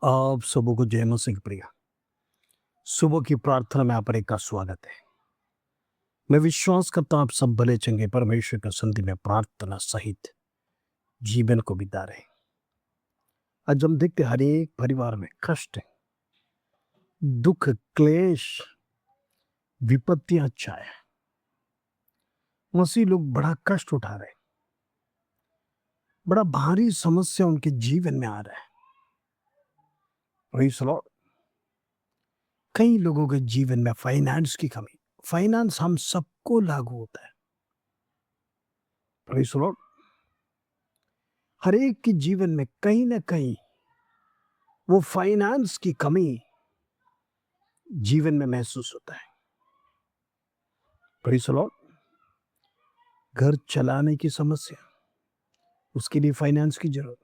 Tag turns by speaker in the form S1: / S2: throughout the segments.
S1: आप सबों को जय मसीह की प्रिय। सुबह की प्रार्थना में आप पर का स्वागत है। मैं विश्वास करता हूँ आप सब भले चंगे परमेश्वर की संधि में प्रार्थना सहित जीवन को बिता रहे हैं। आज हम देखते हर एक परिवार में कष्ट है, दुख, क्लेश, विपत्तियां छाए। मसीह लोग बड़ा कष्ट उठा रहे हैं, बड़ा भारी समस्या उनके जीवन में आ रहा है। Praise the Lord। कई लोगों के जीवन में फाइनेंस की कमी, फाइनेंस हम सबको लागू होता है। Praise the Lord। हर एक के जीवन में कहीं ना कहीं वो फाइनेंस की कमी जीवन में महसूस होता है। Praise the Lord. घर चलाने की समस्या, उसके लिए फाइनेंस की जरूरत,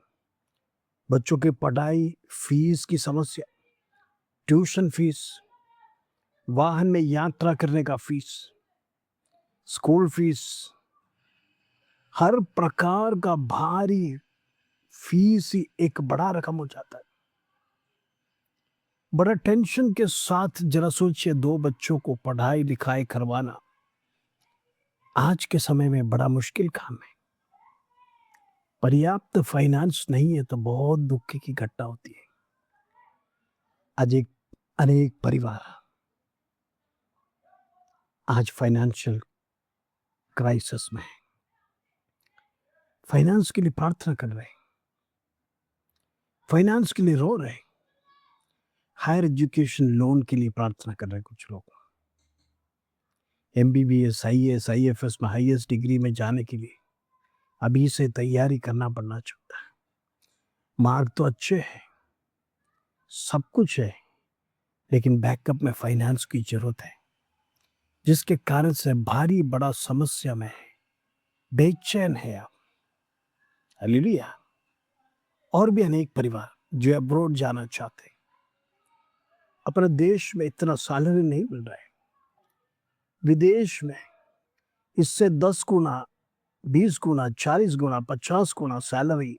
S1: बच्चों के पढ़ाई फीस की समस्या, ट्यूशन फीस, वाहन में यात्रा करने का फीस, स्कूल फीस, हर प्रकार का भारी फीस ही एक बड़ा रकम हो जाता है। बड़ा टेंशन के साथ जरा सोचिए, 2 बच्चों को पढ़ाई लिखाई करवाना आज के समय में बड़ा मुश्किल काम है। पर्याप्त फाइनेंस नहीं है तो बहुत दुख की घटना होती है। आज अनेक परिवार आज फाइनेंशियल क्राइसिस में है। फाइनेंस के लिए प्रार्थना कर रहे हैं, फाइनेंस के लिए रो रहे हैं, हायर एजुकेशन लोन के लिए प्रार्थना कर रहे हैं। कुछ लोग एमबीबीएस, आईएएस, आईएफएस में हाईएस्ट डिग्री में जाने के लिए अभी से तैयारी करना पड़ना चाहता है। मार्क तो अच्छे हैं, सब कुछ है, लेकिन बैकअप में फाइनेंस की जरूरत है, जिसके कारण से भारी बड़ा समस्या में है, बेचैन है आप। हालेलुया। और भी अनेक परिवार जो अब्रॉड जाना चाहते हैं, अपने देश में इतना सैलरी नहीं मिल रहा है, विदेश में इससे 10 गुना, 20 गुना, 40 गुना, 50 गुना सैलरी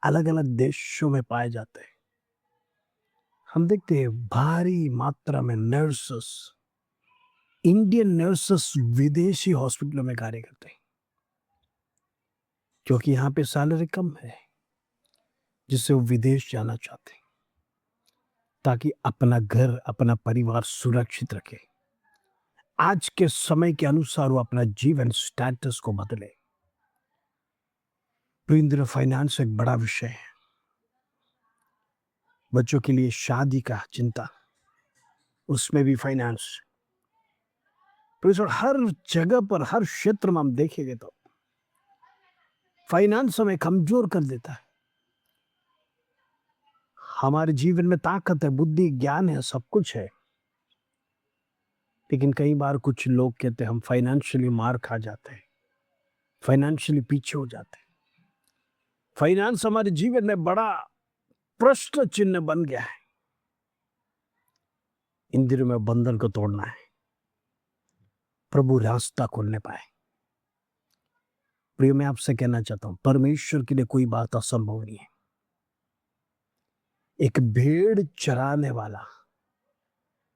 S1: अलग अलग देशों में पाए जाते हैं। हम देखते हैं भारी मात्रा में नर्सेस, इंडियन नर्सेस विदेशी हॉस्पिटलों में कार्य करते हैं, क्योंकि यहाँ पे सैलरी कम है, जिससे वो विदेश जाना चाहते हैं ताकि अपना घर, अपना परिवार सुरक्षित रखे। आज के समय के अनुसार वो अपना जीवन स्टेटस को बदले। प्रिय, फाइनेंस एक बड़ा विषय है। बच्चों के लिए शादी का चिंता, उसमें भी फाइनेंस। हर जगह पर, हर क्षेत्र में हम देखेंगे तो फाइनेंस हमें कमजोर कर देता है। हमारे जीवन में ताकत है, बुद्धि, ज्ञान है, सब कुछ है, लेकिन कई बार कुछ लोग कहते हैं हम फाइनेंशियली मार खा जाते हैं, फाइनेंशियली पीछे हो जाते हैं। फाइनेंस हमारे जीवन में बड़ा प्रश्न चिन्ह बन गया है। इन दिनों में बंधन को तोड़ना है, प्रभु रास्ता खोलने पाए। प्रिय, मैं आपसे कहना चाहता हूं, परमेश्वर के लिए कोई बात असंभव नहीं है। एक भेड़ चराने वाला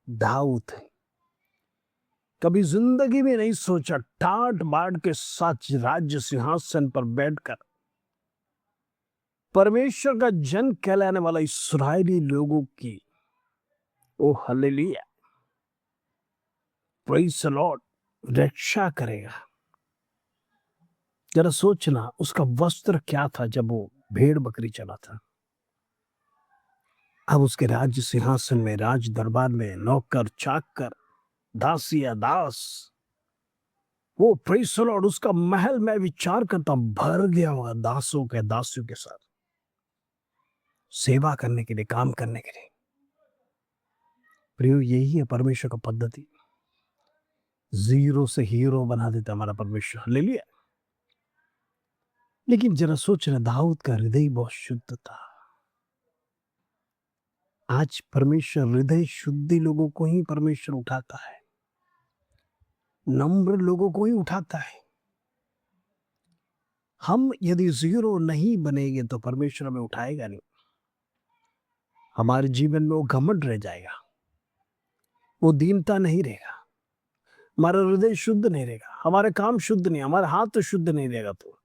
S1: दाऊद कभी जिंदगी में नहीं सोचा ठाट बाट के साथ राज्य सिंहासन पर बैठकर परमेश्वर का जन कहलाने वाला इस्राएली लोगों की, ओ हालेलुया, प्रेज़ द लॉर्ड, रक्षा करेगा। जरा सोचना उसका वस्त्र क्या था जब वो भेड़ बकरी चला था। अब उसके राज्य सिंहासन में, राज दरबार में नौकर चाकर, दासिया दास, वो प्रेज़ द लॉर्ड, उसका महल में विचार करता भर गया होगा दासों के, दासियों के साथ, सेवा करने के लिए, काम करने के लिए। प्रियो, यही है परमेश्वर का पद्धति। जीरो से हीरो बना देता हमारा परमेश्वर, ले लिया। लेकिन जरा सोचना, दाऊद का हृदय बहुत शुद्ध था। आज परमेश्वर हृदय शुद्धि लोगों को ही परमेश्वर उठाता है, नम्र लोगों को ही उठाता है। हम यदि जीरो नहीं बनेंगे तो परमेश्वर हमें उठाएगा नहीं। हमारे जीवन में वो घमंड रह जाएगा, वो दीनता नहीं रहेगा, हमारा हृदय शुद्ध नहीं रहेगा, हमारे काम शुद्ध नहीं, हमारा हाथ शुद्ध नहीं रहेगा, तो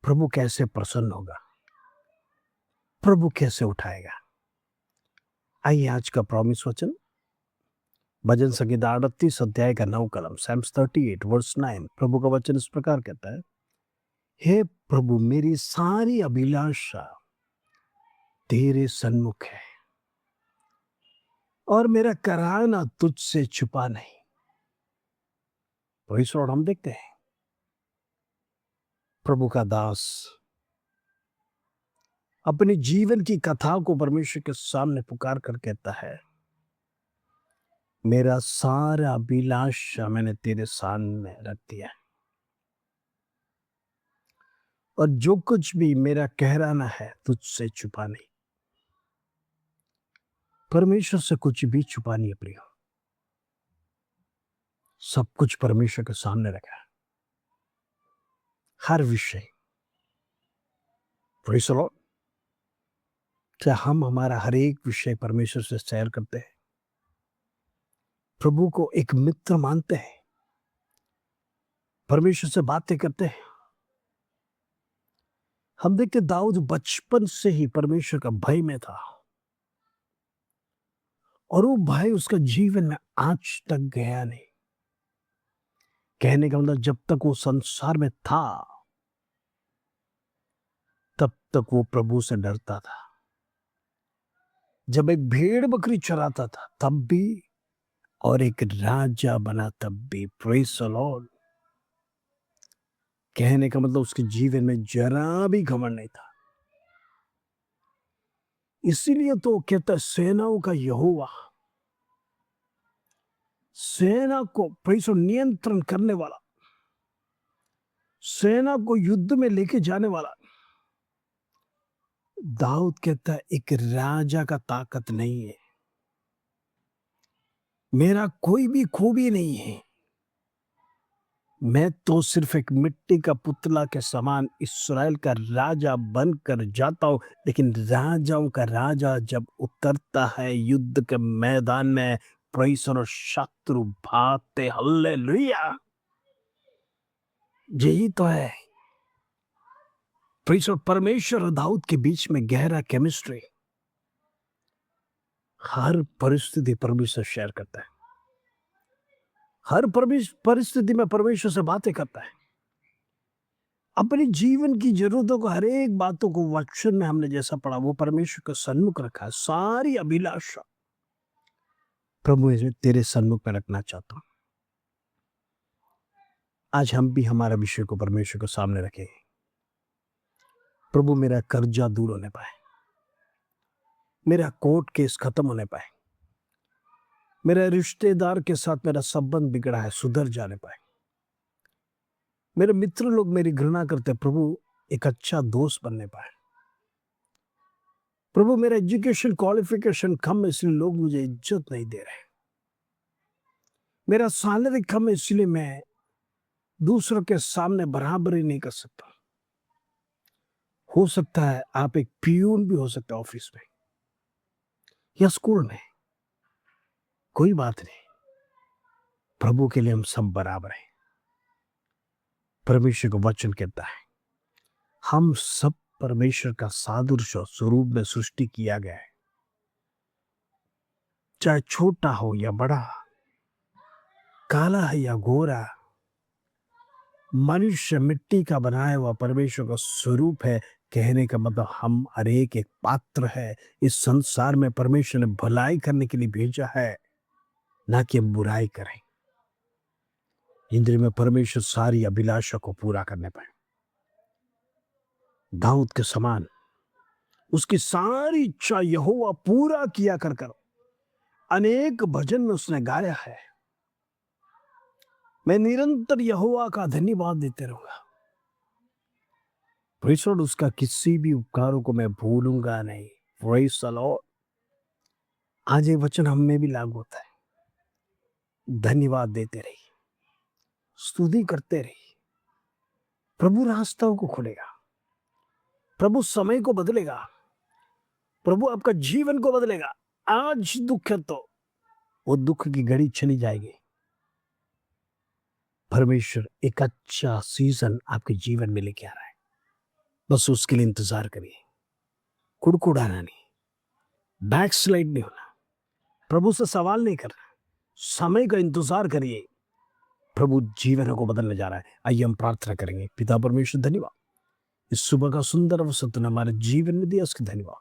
S1: प्रभु कैसे प्रसन्न होगा, प्रभु कैसे उठाएगा। आइए आज का प्रॉमिस वचन भजन संहिता 38 अध्याय का 9 कलम, Psalms 38 वर्स 9। प्रभु का वचन इस प्रकार कहता है, हे प्रभु मेरी सारी अभिलाषा तेरे सन्मुख है और मेरा कराहना तुझसे छुपा नहीं। तो इस ओर हम देखते हैं प्रभु का दास अपने जीवन की कथा को परमेश्वर के सामने पुकार कर कहता है, मेरा सारा अभिलाषा मैंने तेरे सामने रख दिया है और जो कुछ भी मेरा कहराना है तुझसे छुपा नहीं। परमेश्वर से कुछ भी छुपा नहीं है प्रिय, सब कुछ परमेश्वर के सामने रखा है, हर विषय। Praise the Lord. क्या हम हमारा हर एक विषय परमेश्वर से शेयर करते हैं, प्रभु को एक मित्र मानते हैं, परमेश्वर से बातें करते हैं। हम देखते दाऊद बचपन से ही परमेश्वर का भय में था और वो भय उसका जीवन में आज तक गया नहीं। कहने का मतलब जब तक वो संसार में था तब तक वो प्रभु से डरता था। जब एक भेड़ बकरी चराता था तब भी, और एक राजा बना तब भी। Praise the Lord. कहने का मतलब उसके जीवन में जरा भी घमंड नहीं था। इसीलिए तो कहता है सेनाओं का यहोवा, सेना को प्रेज़ नियंत्रण करने वाला, सेना को युद्ध में लेके जाने वाला। दाऊद कहता है एक राजा का ताकत नहीं है, मेरा कोई भी खूबी नहीं है, मैं तो सिर्फ एक मिट्टी का पुतला के समान इस्राएल का राजा बनकर जाता हूं। लेकिन राजाओं का राजा जब उतरता है युद्ध के मैदान में, प्रेज़ और शत्रु भागते। हालेलुया। यही तो है प्रेज़ और परमेश्वर और दाऊद के बीच में गहरा केमिस्ट्री। हर परिस्थिति परमेश्वर शेयर करता है, हर परिस्थिति में परमेश्वर से बातें करता है। अपनी जीवन की जरूरतों को, हर एक बातों को वचन में हमने जैसा पढ़ा वो परमेश्वर के सन्मुख रखा है। सारी अभिलाषा प्रभु तेरे सन्मुख में रखना चाहता हूं। आज हम भी हमारा विषय को परमेश्वर के सामने रखें। प्रभु मेरा कर्जा दूर होने पाए, मेरा कोर्ट केस खत्म होने पाए, मेरे रिश्तेदार के साथ मेरा संबंध बिगड़ा है सुधर जाने पाए, मेरे मित्र लोग मेरी घृणा करते, प्रभु एक अच्छा दोस्त बनने पाए। प्रभु मेरा एजुकेशन क्वालिफिकेशन कम है इसलिए लोग मुझे इज्जत नहीं दे रहे, मेरा सैलरी कम है इसलिए मैं दूसरों के सामने बराबरी नहीं कर सकता। हो सकता है आप एक पियून भी हो सकता है ऑफिस में या स्कूल में, कोई बात नहीं, प्रभु के लिए हम सब बराबर हैं। परमेश्वर का वचन कहता है हम सब परमेश्वर का सादृश्य और स्वरूप में सृष्टि किया गया है, चाहे छोटा हो या बड़ा, काला है या गोरा, मनुष्य मिट्टी का बनाया हुआ परमेश्वर का स्वरूप है। कहने का मतलब हम हर एक पात्र है। इस संसार में परमेश्वर ने भलाई करने के लिए भेजा है, ना कि हम बुराई करें। इंद्रिय में परमेश्वर सारी अभिलाषा को पूरा करने पाए। दाऊद के समान उसकी सारी इच्छा यहोवा पूरा किया कर अनेक भजन में उसने गाया है। मैं निरंतर यहोवा का धन्यवाद देते रहूंगा, प्रेज़ द लॉर्ड। उसका किसी भी उपकारों को मैं भूलूंगा नहीं। Praise the Lord. आज ये वचन हम में भी लागू होता है। धन्यवाद देते रहिए, स्तुति करते रहिए। प्रभु रास्ताओं को खोलेगा, प्रभु समय को बदलेगा, प्रभु आपका जीवन को बदलेगा। आज दुख है तो वो दुख की घड़ी चली जाएगी। परमेश्वर एक अच्छा सीजन आपके जीवन में लेके आ रहा है, बस उसके लिए इंतजार करिए। कुड़कुड़ाना नहीं, बैकस्लाइड नहीं होना, प्रभु से सवाल नहीं करना, समय का इंतजार करिए। प्रभु जीवन को बदलने जा रहा है। आइए हम प्रार्थना करेंगे। पिता परमेश्वर, धन्यवाद इस सुबह का सुंदर अवसर तूने हमारे जीवन में दिया, उसके धन्यवाद।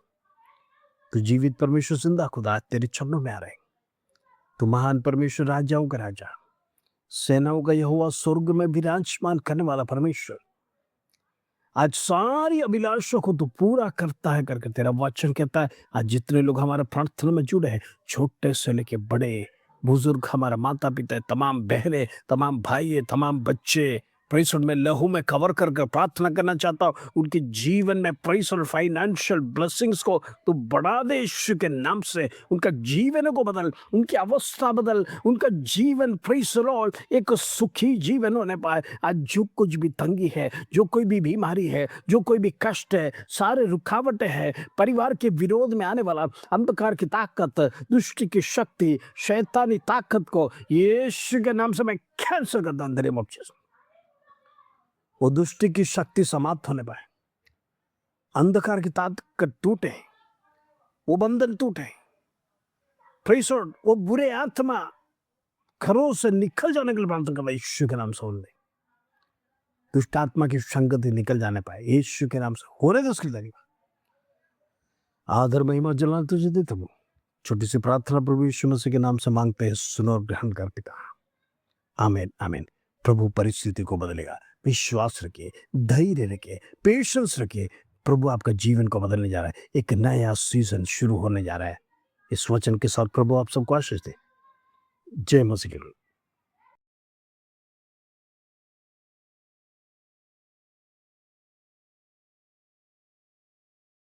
S1: तो जीवित परमेश्वर, जिंदा खुदा, तेरे चरणों में आ रहे हैं। तू महान परमेश्वर, राजाओं का राजा, सेनाओं का यहोवा, स्वर्ग में विराजमान करने वाला परमेश्वर, आज सारी अभिलाषों को तू पूरा करता है करके तेरा वचन कहता है। आज जितने लोग हमारे प्रार्थना में जुड़े हैं, छोटे से लेके बड़े, बुजुर्ग, हमारा माता पिता, तमाम बहनें, तमाम भाई, तमाम बच्चे, प्रेषण में लहू में कवर कर प्रार्थना करना चाहता हूँ। उनके जीवन में प्रेषण फाइनेंशियल ब्लेसिंग्स को तू बढ़ा दे यीशु के नाम से। उनका जीवन को बदल, उनकी अवस्था बदल, उनका जीवन प्रेषण एक सुखी जीवन होने पाए। आज जो कुछ भी तंगी है, जो कोई भी बीमारी है, जो कोई भी कष्ट है, सारे रुकावटें हैं, परिवार के विरोध में आने वाला अंधकार की ताकत, दुष्ट की शक्ति, शैतानी ताकत को यीशु के नाम से मैं कैंसिल करता हूं। अंदर वो दुष्ट की शक्ति समाप्त होने पाए, अंधकार की ताकत टूटे, वो बंधन टूटे, प्रेषण वो बुरे आत्मा घरों से निकल जाने के लिए प्रार्थना करना यीशु के नाम से। होने दुष्ट आत्मा की संगति निकल जाने पाए यीशु के नाम से। होने दे उसके लिए आदर महिमा जलाल तुझे देता हूं। छोटी सी प्रार्थना प्रभु यीशु मसीह के नाम से मांगते हैं, सुनो और ग्रहण कर पिता। आमीन आमीन। प्रभु परिस्थिति को बदलेगा। विश्वास रखिए, धैर्य रखिए, पेशेंस रखिए। प्रभु आपका जीवन को बदलने जा रहा है। एक नया सीजन शुरू होने जा रहा है। इस वचन के साथ प्रभु आप सबको आशीष दे। जय मसीह।